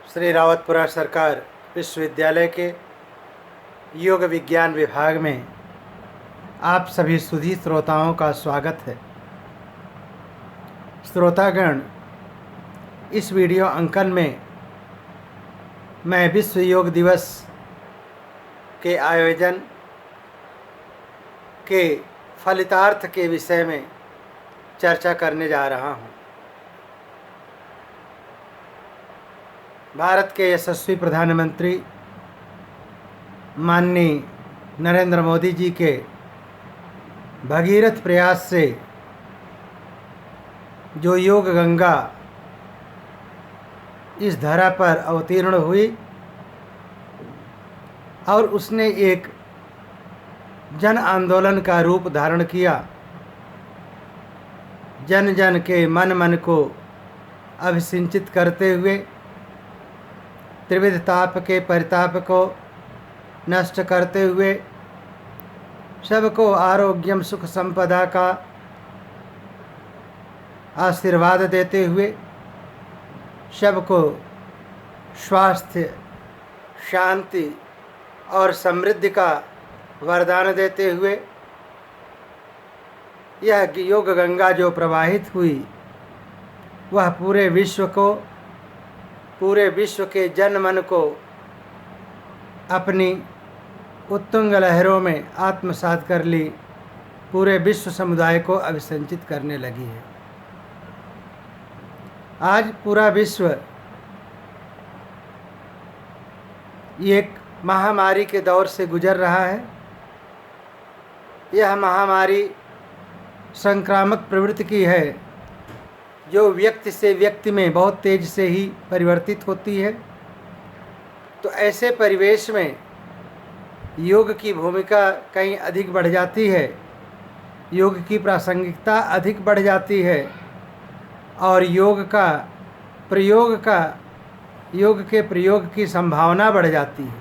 श्री रावतपुरा सरकार विश्वविद्यालय के योग विज्ञान विभाग में आप सभी सुधी श्रोताओं का स्वागत है। श्रोतागण, इस वीडियो अंकन में मैं विश्व योग दिवस के आयोजन के फलितार्थ के विषय में चर्चा करने जा रहा हूँ। भारत के यशस्वी प्रधानमंत्री माननीय नरेंद्र मोदी जी के भगीरथ प्रयास से जो योग गंगा इस धरा पर अवतीर्ण हुई और उसने एक जन आंदोलन का रूप धारण किया। जन जन के मन को अभिसिंचित करते हुए त्रिविध ताप के परिताप को नष्ट करते हुए सबको आरोग्यम सुख संपदा का आशीर्वाद देते हुए सबको स्वास्थ्य, शांति और समृद्धि का वरदान देते हुए यह योग गंगा जो प्रवाहित हुई वह पूरे विश्व के जन मन को अपनी उत्तुंग लहरों में आत्मसात कर ली, पूरे विश्व समुदाय को अभिसंचित करने लगी है। आज पूरा विश्व एक महामारी के दौर से गुजर रहा है। यह महामारी संक्रामक प्रवृत्ति की है जो व्यक्ति से व्यक्ति में बहुत तेज से ही परिवर्तित होती है। तो ऐसे परिवेश में योग की भूमिका कहीं अधिक बढ़ जाती है, योग की प्रासंगिकता अधिक बढ़ जाती है और योग के प्रयोग की संभावना बढ़ जाती है।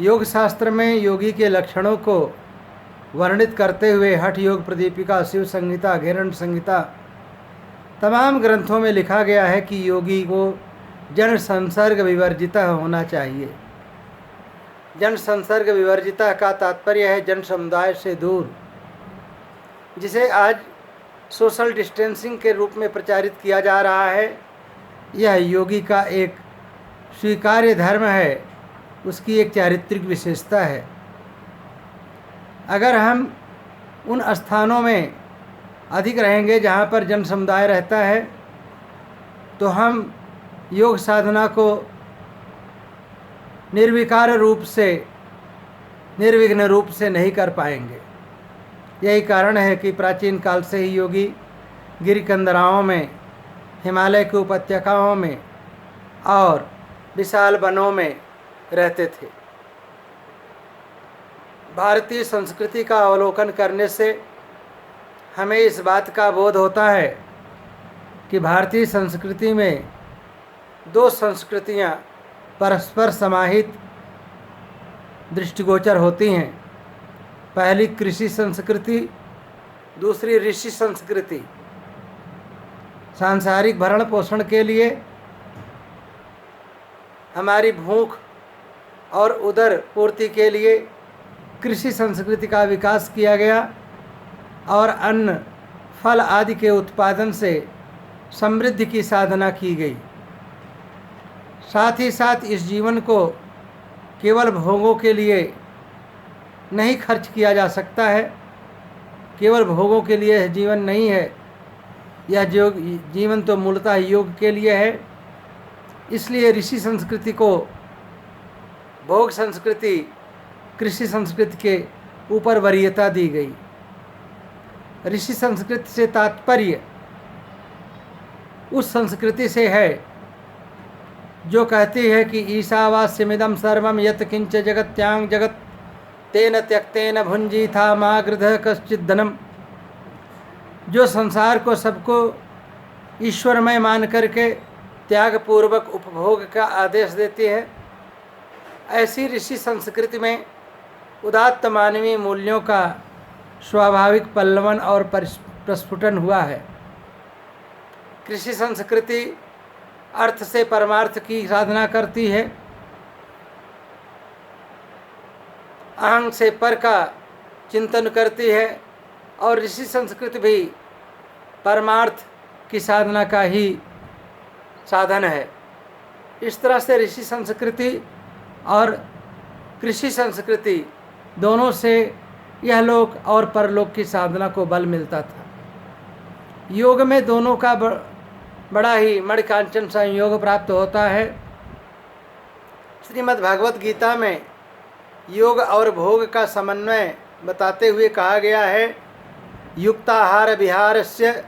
योग शास्त्र में योगी के लक्षणों को वर्णित करते हुए हठ योग प्रदीपिका, शिव संहिता, घेरण संहिता तमाम ग्रंथों में लिखा गया है कि योगी को जन संसर्ग विवर्जिता होना चाहिए। जन संसर्ग विवर्जिता का तात्पर्य है जन समुदाय से दूर, जिसे आज सोशल डिस्टेंसिंग के रूप में प्रचारित किया जा रहा है। यह योगी का एक स्वीकार्य धर्म है, उसकी एक चारित्रिक विशेषता है। अगर हम उन स्थानों में अधिक रहेंगे जहाँ पर जन समुदाय रहता है तो हम योग साधना को निर्विघ्न रूप से नहीं कर पाएंगे। यही कारण है कि प्राचीन काल से ही योगी गिरिकंदराओं में, हिमालय की उपत्यकाओं में और विशाल वनों में रहते थे। भारतीय संस्कृति का अवलोकन करने से हमें इस बात का बोध होता है कि भारतीय संस्कृति में दो संस्कृतियां परस्पर समाहित दृष्टिगोचर होती हैं। पहली कृषि संस्कृति, दूसरी ऋषि संस्कृति। सांसारिक भरण पोषण के लिए हमारी भूख और उदर पूर्ति के लिए कृषि संस्कृति का विकास किया गया और अन्न, फल आदि के उत्पादन से समृद्धि की साधना की गई। साथ ही साथ इस जीवन को केवल भोगों के लिए नहीं खर्च किया जा सकता है। केवल भोगों के लिए यह जीवन नहीं है, यह जीवन तो मूलतः योग के लिए है। इसलिए ऋषि संस्कृति को भोग संस्कृति, कृषि संस्कृति के ऊपर वरीयता दी गई। ऋषि संस्कृति से तात्पर्य उस संस्कृति से है जो कहती है कि ईशावास्यमिदं सर्वं यत् किंच जगत्यां जगत् तेन त्यक्तेन भुंजीथा मा गृधः कश्चित् धनम्। जो संसार को सबको ईश्वरमय मान करके त्यागपूर्वक उपभोग का आदेश देती है, ऐसी ऋषि संस्कृति में उदात्त मानवीय मूल्यों का स्वाभाविक पल्लवन और प्रस्फुटन हुआ है। कृषि संस्कृति अर्थ से परमार्थ की साधना करती है, अहंग से पर का चिंतन करती है, और ऋषि संस्कृति भी परमार्थ की साधना का ही साधन है। इस तरह से ऋषि संस्कृति और कृषि संस्कृति दोनों से यह लोक और परलोक की साधना को बल मिलता था। योग में दोनों का बड़ा ही मणिकांचन संयोग प्राप्त होता है। श्रीमद् भागवत गीता में योग और भोग का समन्वय बताते हुए कहा गया है, युक्ताहार विहारस्य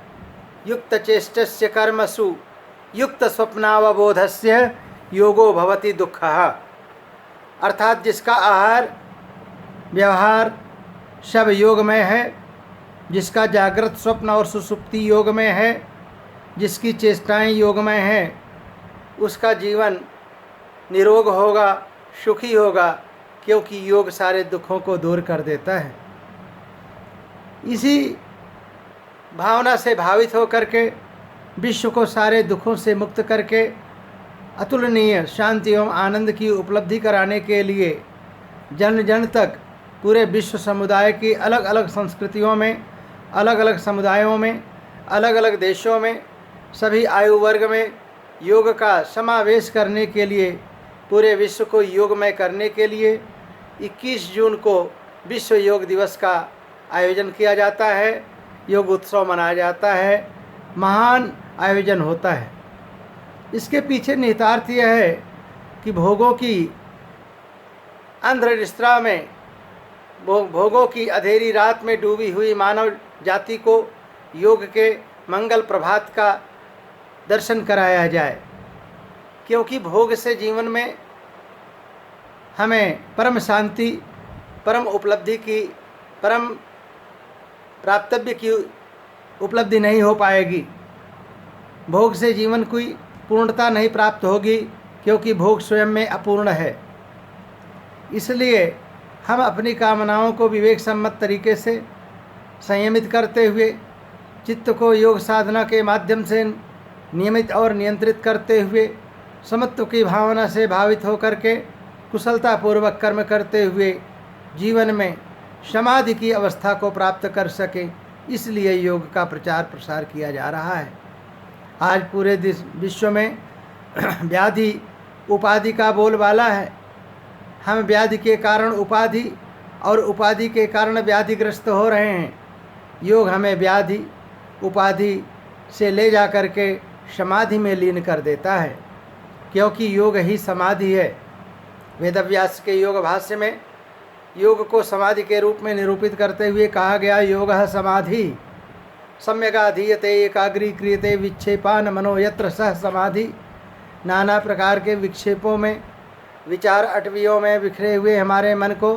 युक्त चेष्टस्य कर्मसु युक्त स्वप्नावबोधस्य योगो भवति दुःखः। अर्थात जिसका आहार व्यवहार सब योगमय है, जिसका जागृत स्वप्न और सुसुप्ति योगमय है, जिसकी चेष्टाएं योगमय हैं, उसका जीवन निरोग होगा, सुखी होगा, क्योंकि योग सारे दुखों को दूर कर देता है। इसी भावना से भावित होकर के विश्व को सारे दुखों से मुक्त करके अतुलनीय शांति एवं आनंद की उपलब्धि कराने के लिए जन जन तक पूरे विश्व समुदाय की अलग अलग संस्कृतियों में, अलग अलग समुदायों में, अलग अलग देशों में, सभी आयु वर्ग में योग का समावेश करने के लिए, पूरे विश्व को योगमय करने के लिए 21 जून को विश्व योग दिवस का आयोजन किया जाता है। योग उत्सव मनाया जाता है, महान आयोजन होता है। इसके पीछे निहितार्थ यह है कि भोगों की अंधनिद्रा में, भोगों की अंधेरी रात में डूबी हुई मानव जाति को योग के मंगल प्रभात का दर्शन कराया जाए, क्योंकि भोग से जीवन में हमें परम शांति, परम उपलब्धि की, परम प्राप्तव्य की उपलब्धि नहीं हो पाएगी। भोग से जीवन की पूर्णता नहीं प्राप्त होगी, क्योंकि भोग स्वयं में अपूर्ण है। इसलिए हम अपनी कामनाओं को विवेक सम्मत तरीके से संयमित करते हुए, चित्त को योग साधना के माध्यम से नियमित और नियंत्रित करते हुए, समत्व की भावना से भावित होकर के कुशलतापूर्वक कर्म करते हुए जीवन में समाधि की अवस्था को प्राप्त कर सकें, इसलिए योग का प्रचार प्रसार किया जा रहा है। आज पूरे विश्व में व्याधि उपाधि का बोलबाला है। हम व्याधि के कारण उपाधि और उपाधि के कारण व्याधिग्रस्त हो रहे हैं। योग हमें व्याधि उपाधि से ले जा कर के समाधि में लीन कर देता है, क्योंकि योग ही समाधि है। वेदव्यास के योग भाष्य में योग को समाधि के रूप में निरूपित करते हुए कहा गया, योगः समाधि सम्यगाधीयते एकाग्रीक्रियते विक्षेपान मनो यत्र सह समाधि। नाना प्रकार के विक्षेपों में, विचार अटवियों में बिखरे हुए हमारे मन को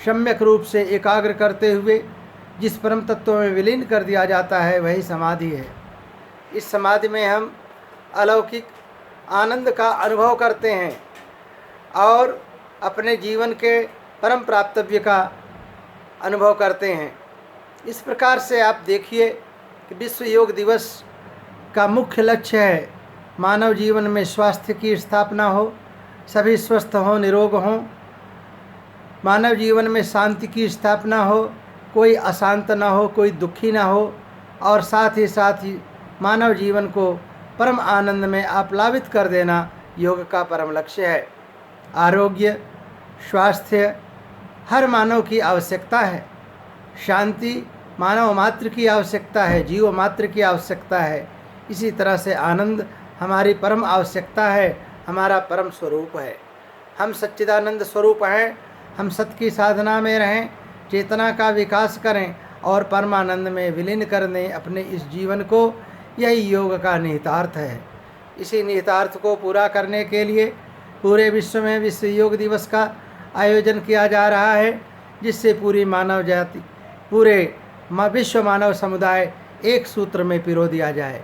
सम्यक रूप से एकाग्र करते हुए जिस परम तत्व में विलीन कर दिया जाता है, वही समाधि है। इस समाधि में हम अलौकिक आनंद का अनुभव करते हैं और अपने जीवन के परम प्राप्तव्य का अनुभव करते हैं। इस प्रकार से आप देखिए कि विश्व योग दिवस का मुख्य लक्ष्य है मानव जीवन में स्वास्थ्य की स्थापना हो, सभी स्वस्थ हों, निरोग हों, मानव जीवन में शांति की स्थापना हो, कोई अशांत ना हो, कोई दुखी ना हो, और साथ ही मानव जीवन को परम आनंद में आप्लावित कर देना योग का परम लक्ष्य है। आरोग्य, स्वास्थ्य हर मानव की आवश्यकता है। शांति मानव मात्र की आवश्यकता है, जीव मात्र की आवश्यकता है। इसी तरह से आनंद हमारी परम आवश्यकता है, हमारा परम स्वरूप है। हम सच्चिदानंद स्वरूप हैं। हम सत्य की साधना में रहें, चेतना का विकास करें और परमानंद में विलीन कर दें अपने इस जीवन को। यही योग का निहितार्थ है। इसी निहितार्थ को पूरा करने के लिए पूरे विश्व में विश्व योग दिवस का आयोजन किया जा रहा है, जिससे पूरी मानव जाति, पूरे विश्व मानव समुदाय एक सूत्र में पिरो दिया जाए।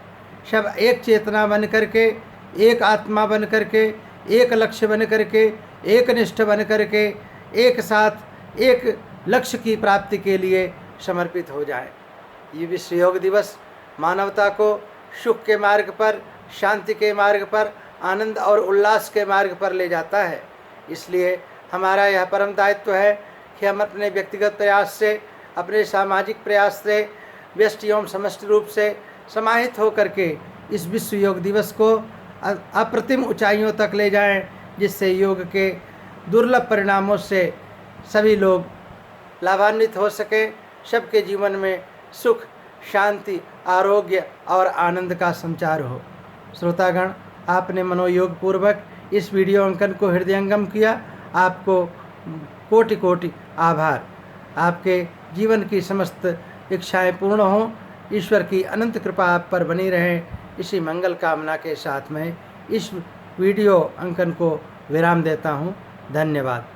सब एक चेतना बन करके, एक आत्मा बन करके, एक लक्ष्य बन करके, एक निष्ठ बन करके, एक साथ एक लक्ष्य की प्राप्ति के लिए समर्पित हो जाए। ये विश्व योग दिवस मानवता को सुख के मार्ग पर, शांति के मार्ग पर आनंद और उल्लास के मार्ग पर ले जाता है। इसलिए हमारा यह परम दायित्व है कि हम अपने व्यक्तिगत प्रयास से, अपने सामाजिक प्रयास से व्यष्टि एवं समष्टि रूप से समाहित होकर के इस विश्व योग दिवस को अप्रतिम ऊंचाइयों तक ले जाएं, जिससे योग के दुर्लभ परिणामों से सभी लोग लाभान्वित हो सके, सबके जीवन में सुख, शांति, आरोग्य और आनंद का संचार हो। श्रोतागण, आपने मनोयोग पूर्वक इस वीडियो अंकन को हृदयंगम किया, आपको कोटि कोटि आभार। आपके जीवन की समस्त इच्छाएं पूर्ण हों, ईश्वर की अनंत कृपा आप पर बनी रहे, इसी मंगल कामना के साथ मैं इस वीडियो अंकन को विराम देता हूं। धन्यवाद।